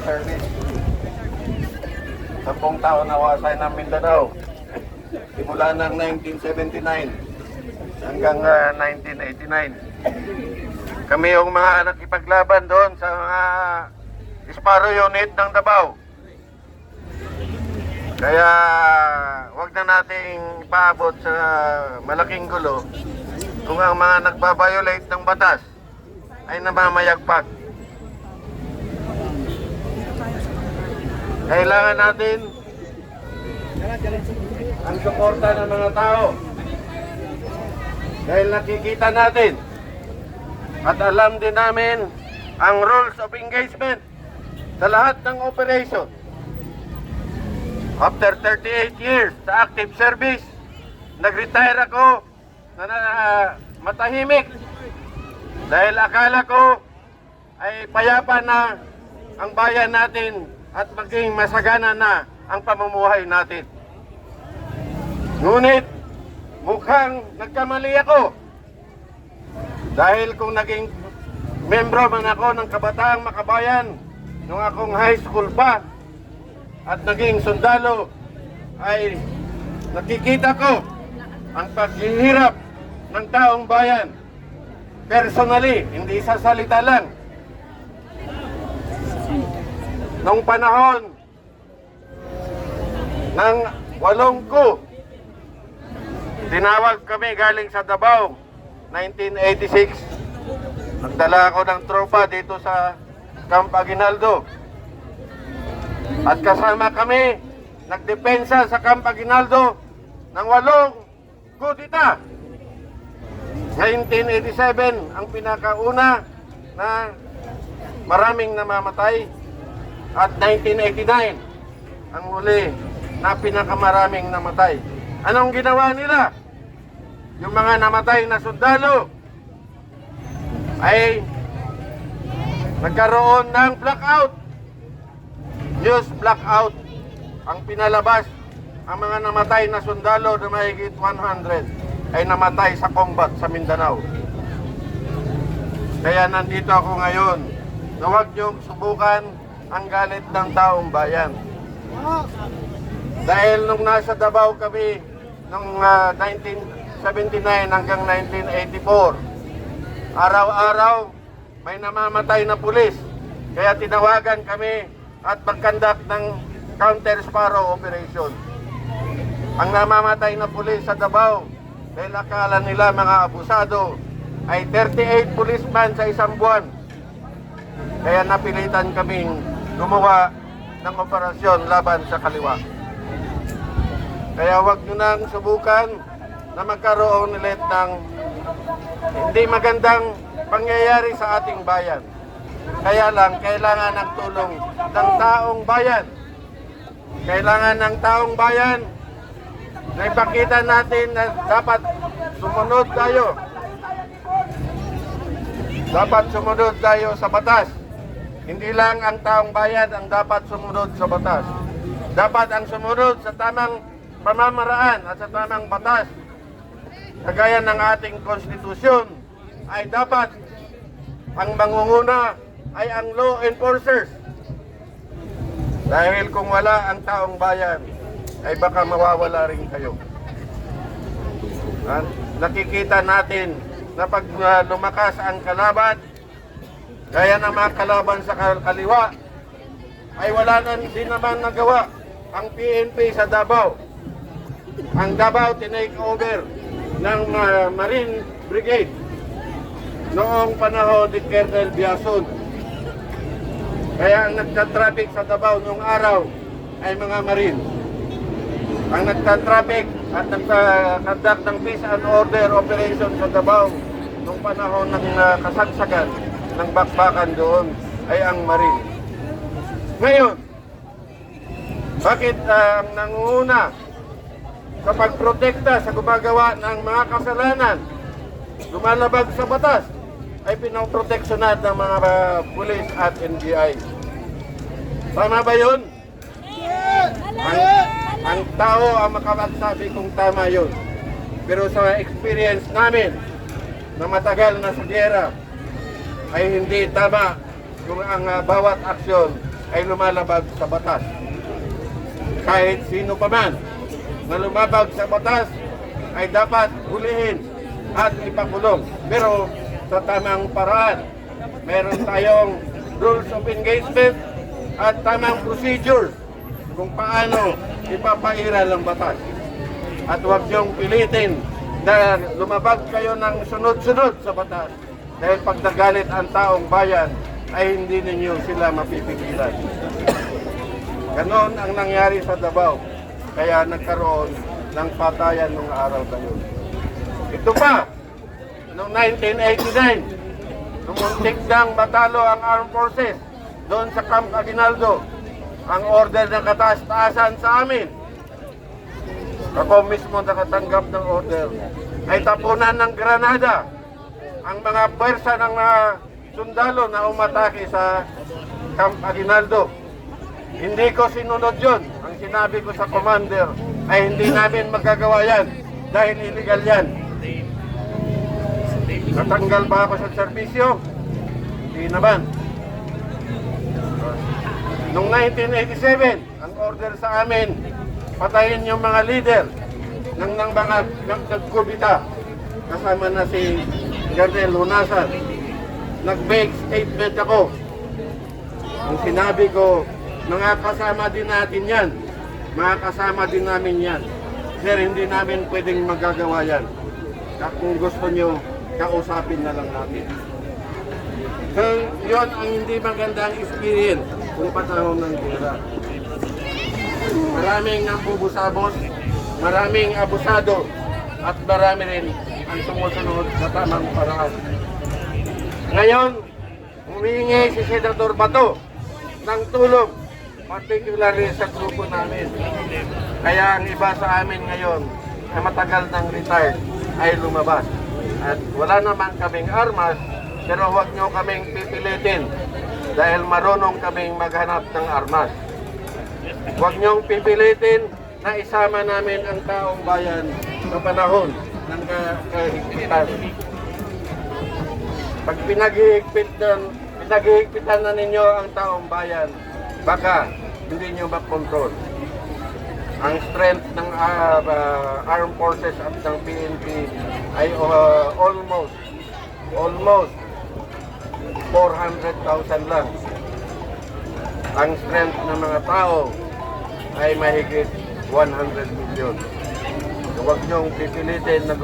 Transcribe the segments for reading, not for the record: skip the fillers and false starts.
service. 10 taon nawasay ng Mindanao. Simula ng 1979 hanggang 1989. Kami yung mga nakipaglaban doon sa mga Sparrow Unit ng Davao. Kaya wag na nating ipaabot sa malaking gulo kung ang mga nagbabiolate ng batas ay namamayagpag. Kailangan natin ang suporta ng mga tao. Dahil nakikita natin at alam din namin ang rules of engagement sa lahat ng operation. After 38 years sa active service, nag-retire ako na matahimik dahil akala ko ay payapa na ang bayan natin at maging masagana na ang pamumuhay natin. Ngunit mukhang nagkamali ako dahil kung naging membro man ako ng Kabataang Makabayan nung akong high school pa at naging sundalo, ay nakikita ko ang paghihirap ng taong bayan personally, hindi sa salita lang. Nung panahon ng 8 ko, tinawag kami galing sa Davao, 1986. Nagdala ako ng tropa dito sa Camp Aguinaldo. At kasama kami, nagdepensa sa Camp Aguinaldo ng 8 kudita. 1987 ang pinakauna na maraming namamatay at 1989 ang huli na pinakamaraming namatay. Anong ginawa nila? Yung mga namatay na sundalo ay nagkaroon ng blackout. News blackout ang pinalabas. Ang mga namatay na sundalo na mahigit 100 ay namatay sa combat sa Mindanao. Kaya nandito ako ngayon na huwag niyong subukan ang galit ng taong bayan. Dahil nung nasa Davao kami nung 1979 hanggang 1984, araw-araw may namamatay na pulis. Kaya tinawagan kami at mag-conduct ng counter Sparrow operation. Ang namamatay na pulis sa Davao, dahil akala nila mga abusado, ay 38 policeman sa isang buwan. Kaya napilitan kaming gumawa ng operasyon laban sa kaliwa. Kaya wag nyo nang subukan na magkaroon ulit ng hindi magandang pangyayari sa ating bayan. Kaya lang, kailangan ng tulong ng taong bayan. Kailangan ng taong bayan na ipakita natin na dapat sumunod tayo. Dapat sumunod tayo sa batas. Hindi lang ang taong bayan ang dapat sumunod sa batas. Dapat ang sumunod sa tamang pamamaraan at sa tamang batas. Kagaya ng ating konstitusyon ay dapat ang mangunguna ay ang law enforcers. Dahil kung wala ang taong bayan, ay baka mawawala rin kayo. Nakikita natin na pag lumakas ang kalaban, gaya ng mga kalaban sa kaliwa, ay wala na din naman nagawa ang PNP sa Davao. Ang Davao tinake over ng Marine Brigade noong panahon ni Colonel Biason. Kaya ang nagtatraffic sa Davao noong araw ay mga Marine. Ang nagtatraffic at nagtaconduct ng peace and order operation sa Davao noong panahon ng kasagsagan ng bakbakan doon ay ang Marine. Ngayon, bakit ang nangunguna sa pagprotekta sa gumagawa ng mga kasalanan, lumalabag sa batas, ay pinoproteksyonan ng mga pulis at NBI? Tama ba yun? Ang tao ang makapagsabi kung tama yun. Pero sa experience namin na matagal na sa gera, ay hindi tama kung ang bawat aksyon ay lumalabag sa batas. Kahit sino pa man na lumabag sa batas ay dapat hulihin at ipakulong. Pero sa tamang paraan, meron tayong rules of engagement at tamang procedure kung paano ipapairal ang batas. At huwag niyong pilitin na lumabag kayo ng sunod-sunod sa batas dahil pag nagalit ang taong bayan ay hindi ninyo sila mapipigilan. Ganon ang nangyari sa Davao, kaya nagkaroon ng patayan nung araw na yun. Ito pa, noong 1989, lumuntik nang matalo ang armed forces doon sa Camp Aguinaldo. Ang order ng kataas-taasan sa amin, ako mismo nakatanggap ng order, ay tapunan ng granada ang mga pwersa ng sundalo na umatake sa Camp Aguinaldo. Hindi ko sinunod yun. Ang sinabi ko sa commander ay hindi namin magagawa yan dahil illegal yan. Natanggal ba ako sa serbisyo? Hindi naman. Noong 1987, ang order sa amin, patayin yung mga leader ng mga nagkubita. Kasama na si Colonel Hunasan. Nag-make statement ako. Ang sinabi ko, mga kasama din natin yan. Mga kasama din namin yan. Sir, hindi namin pwedeng magagawa yan. Kung gusto nyo, kausapin na lang natin. So, yun ang hindi magandang experience kung panahon ng gera. Maraming nambubusabos, maraming abusado, at marami rin ang sumusunod sa tamang paraan. Ngayon, humingi si Senador Bato ng tulong, particularly sa grupo namin. Kaya ang iba sa amin ngayon na matagal ng retired ay lumabas. At wala naman kaming armas, pero huwag nyo kaming pipilitin dahil marunong kaming maghanap ng armas. Huwag niyong pipilitin na isama namin ang taong bayan sa panahon ng kahigpitan. Pag pinaghihigpitan na ninyo ang taong bayan, baka hindi nyo makontrol. Ang strength ng armed forces at ng PNP ay almost 400,000 lang. Ang strength ng mga tao ay mahigit 100 million. So, huwag niyong pipilitin na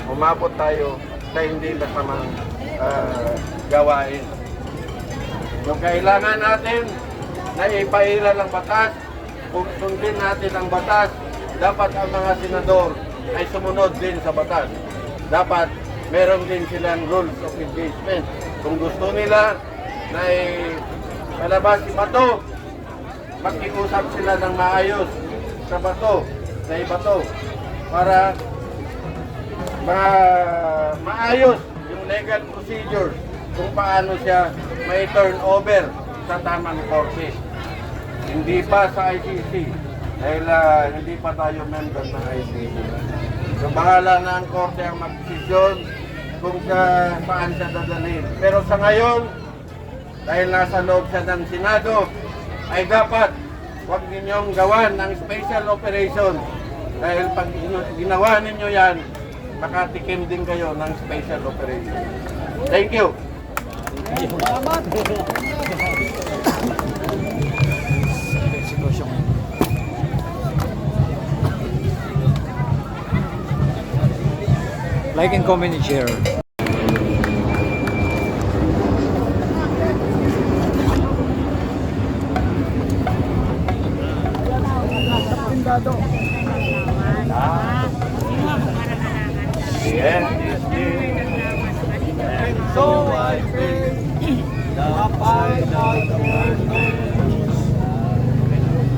umabot tayo sa hindi masamang gawain. So, kailangan natin na ipairal ang batas. Kung sundin natin ang batas, dapat ang mga senador ay sumunod din sa batas. Dapat meron din silang rules of engagement. Kung gusto nila na palabas si Bato, makiusap sila ng maayos sa Bato, sa Bato, para maayos yung legal procedure kung paano siya may turn over sa tamang korte. Hindi pa sa ICC, dahil hindi pa tayo member ng ICC. So bahala na ang korte ang magdesisyon kung saan siya dadalhin. Pero sa ngayon, dahil nasa loob siya ng Senado, ay dapat huwag ninyong gawan ng special operation. Dahil pag ginawa ninyo yan, makatikim din kayo ng special operation. Thank you. Like and comment and share. So I pray the final word.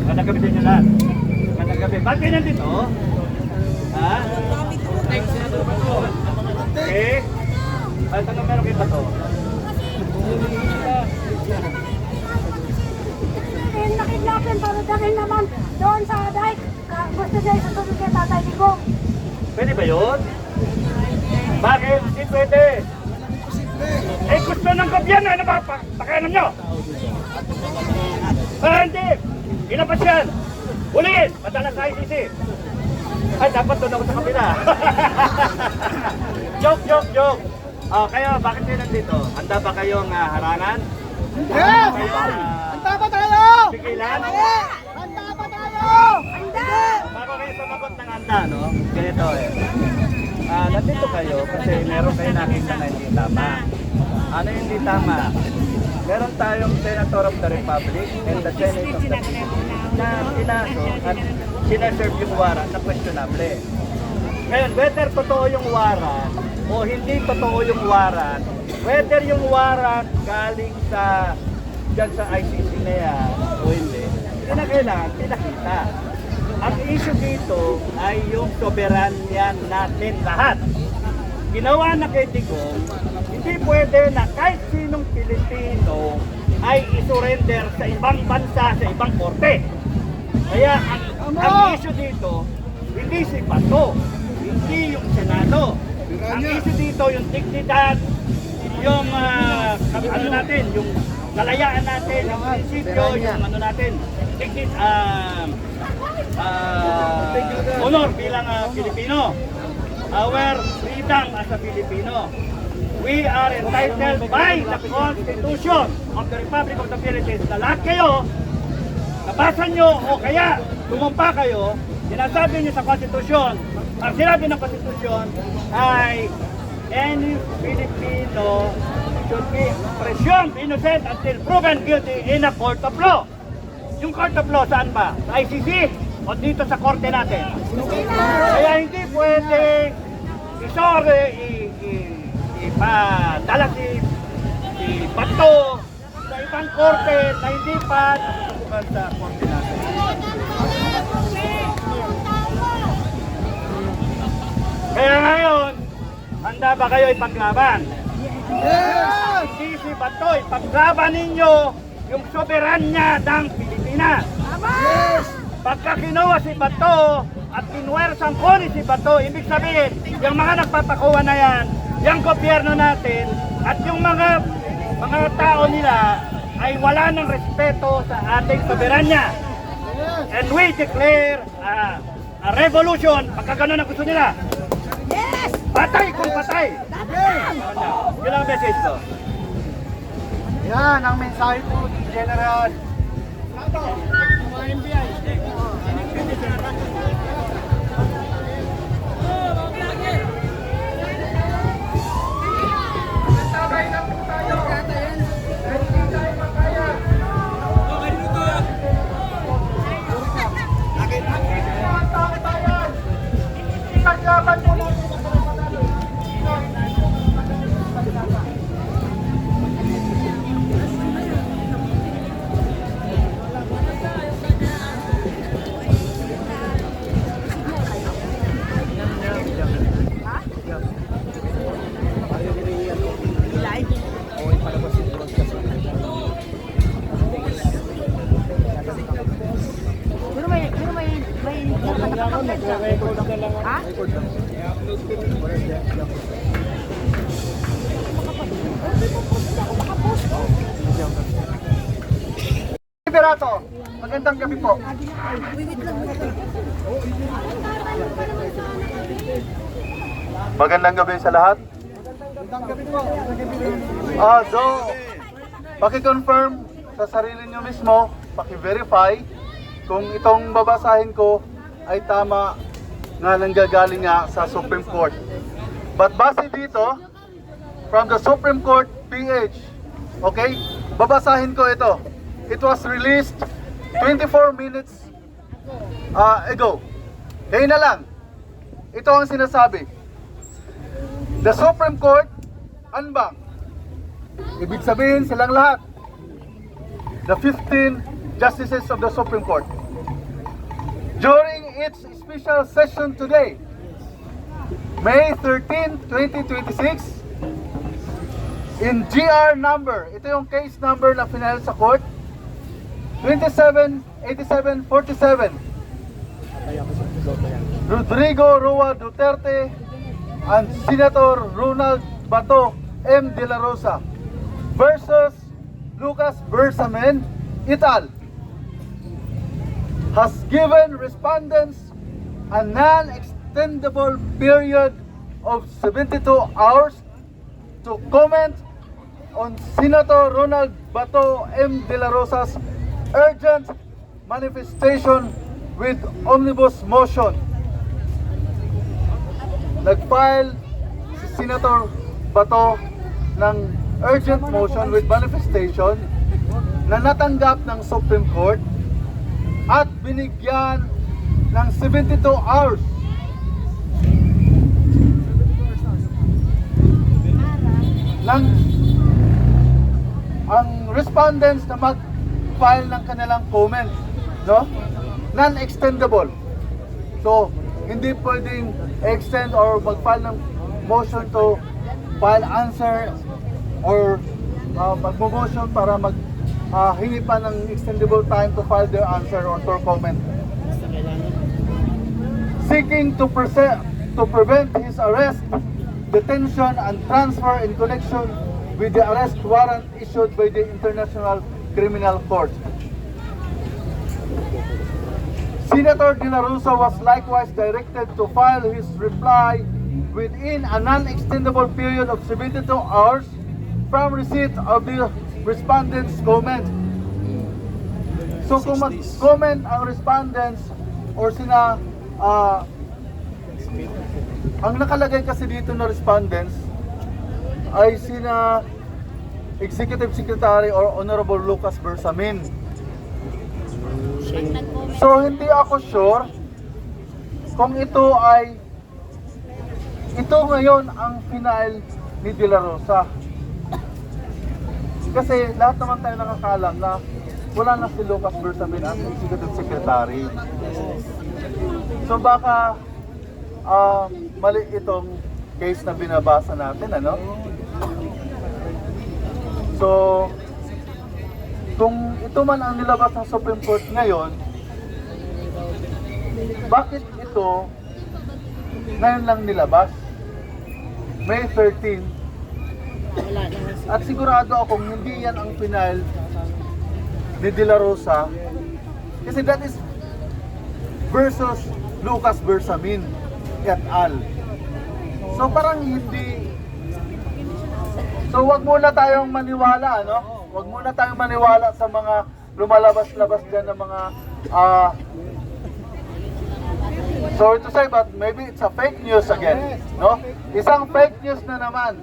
Magandang gabi din nyo lahat. Magandang gabi. Bakit kayo nandito? Ha? Okay. Ay, tanong meron kayo ba to? Nakidnapin para dahil naman doon sa dahil gusto niya isusunod kay Tatay Digong. Pwede ba yun? Bakit? Hindi pwede. Eh gusto ng gobyerno, ano ba? Pakialam nyo? Hindi! Ilabas yan! Huliin! Madala sa ICC! Ay, dapat doon ako sa kapila. Joke! Kaya bakit kayo nandito? Handa ba kayong harangan? Yes! Kayong, Handa ba tayo? pigilan? Handa ba tayo? Bago kayo sumagot ng handa, no? Ganito eh. Nandito kayo kasi meron kayo nakita na hindi tama. Ano yung hindi tama? Meron tayong Senator of the Republic and the Senate of the Philippines na pinaso at sinaserve yung warrant na questionable. Ngayon, whether totoo yung warrant o hindi totoo yung warrant, whether yung warrant galing sa dyan sa ICC na yan o hindi na kailangan pinakita. Ang issue dito ay yung soberanya natin lahat. Ginawa na kay Digong, hindi pwede na kahit sinong Pilipino ay isurrender sa ibang bansa, sa ibang korte. Kaya ang issue dito, hindi si Bato, hindi yung Senado. Ang issue dito, yung dignidad, yung ano natin, yung kalayaan natin, yung prinsipyo, yung ano natin, honor bilang Pilipino. Our freedom as a Filipino. We are entitled by the Constitution of the Republic of the Philippines na lahat kayo, nabasa nyo o kaya tumumpa kayo, sinasabi nyo sa Constitution, ang sinabi ng Constitution ay any Filipino should be presumed innocent until proven guilty in a court of law. Yung court of law saan ba? Sa ICC o dito sa korte natin? Kaya hindi pwede ipadala si Bato sa ibang korte na hindi pa bukan sa korte natin. Kaya ngayon, handa ba kayo ipaglaban? Yes! Hindi si Bato, ipaglaban ninyo yung soberanya ng Pilipinas. Yes! Pagka kinuha si Bato at kinuwersang koni si Bato, ibig sabihin, yung mga nagpapakuha na yan, yung gobyerno natin, at yung mga tao nila ay wala ng respeto sa ating soberanya. And we declare a revolution pagka ganun ang gusto nila. Yes! Patay kung patay! Yun ang message ko. Yan ang mensahe po, General. Liberato, magandang gabi po. Magandang gabi sa lahat. Magandang gabi po. Paki-confirm sa sarili nyo mismo, paki-verify kung itong babasahin ko ay tama nga nanggagaling nga sa Supreme Court. But base dito, from the Supreme Court PH, okay, babasahin ko ito. It was released 24 minutes ago. Kaya na lang, ito ang sinasabi. The Supreme Court, anbang. Ibig sabihin silang lahat. The 15 justices of the Supreme Court. During its special session today, May 13, 2026, in GR number, ito yung case number na final sa court, 278747, Rodrigo Roa Duterte and Senator Ronald Bato M. De La Rosa versus Lucas Bersamen et al. has given respondents a non-extendable period of 72 hours to comment on Senator Ronald Bato M. De La Rosa's urgent manifestation with omnibus motion. Nag-file si Senator Bato ng urgent motion with manifestation na natanggap ng Supreme Court at binigyan ng 72 hours ng ang respondents na mag-file ng kanilang comment, no? Non-extendable. So, hindi pwedeng extend or mag-file ng motion to file answer or mag-motion para hingi pa ng extendable time to file their answer or to comment. Seeking to prevent his arrest, detention, and transfer in connection with the arrest warrant issued by the International Criminal Court. Senator De La Rosa was likewise directed to file his reply within a non-extendable period of 72 hours from receipt of the respondent's comment. So kung mag-comment ang respondents or ang nakalagay kasi dito na respondents ay sina Executive Secretary or Honorable Lucas Bersamin. So hindi ako sure kung ito ngayon ang final ni De La Rosa. Kasi lahat naman tayo nakakalam na wala na si Lucas Bersamin ang Executive Secretary. So baka mali itong case na binabasa natin, ano? So kung ito man ang nilabas ng Supreme Court ngayon, bakit ito ngayon lang nilabas? May 13. At sigurado akong hindi yan ang final ni De La Rosa, kasi that is versus Lucas Bersamin et al. So parang hindi. So wag muna tayong maniwala, no? Wag muna tayong maniwala sa mga lumalabas-labas dyan ng mga sorry to say, but maybe it's a fake news again, no? Isang fake news na naman.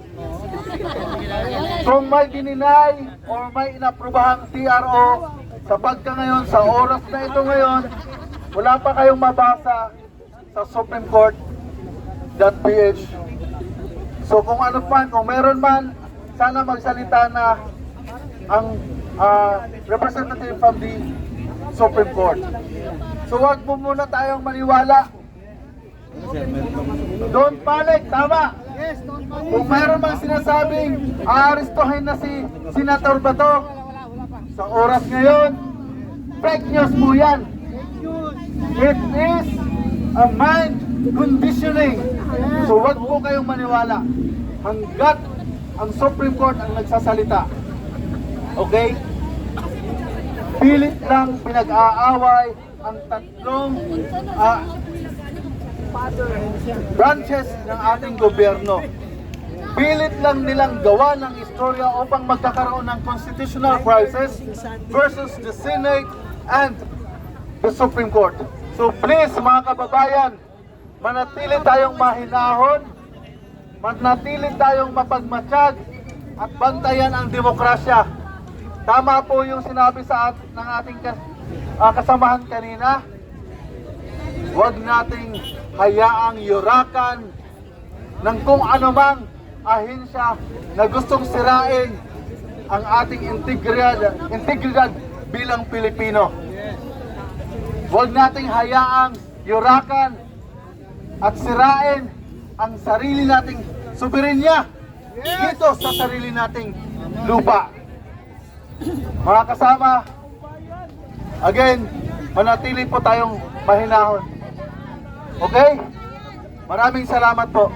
Kung may dininay or may inaprubahang TRO sa pagka ngayon, sa oras na ito ngayon, wala pa kayong mabasa sa Supreme Court.ph. So kung ano pa, kung meron man, sana magsalita na ang representative from the Supreme Court. So wag mo muna tayong maniwala. Don't panic, tama. Kung mayroon mang sinasabing aarestuhin na si Senator Bato sa oras ngayon, fake news po yan. It is a mind conditioning. So wag po kayong maniwala hanggat ang Supreme Court ang nagsasalita. Okay? Pilit lang pinag-aaway ang tatlong branches ng ating gobyerno. Pilit lang nilang gawa ng istorya upang magkakaroon ng constitutional crisis versus the Senate and the Supreme Court. So please mga kababayan, manatili tayong mahinahon, manatili tayong mapagmatsyag at bantayan ang demokrasya. Tama po yung sinabi ng ating kasamahan kanina. Huwag nating hayaang yurakan ng kung anumang ahensya na gustong sirain ang ating integridad bilang Pilipino. Huwag nating hayaang yurakan at sirain ang sarili nating soberenya dito sa sarili nating lupa. Mga kasama, again, manatili po tayong mahinahon. Okay? Maraming salamat po.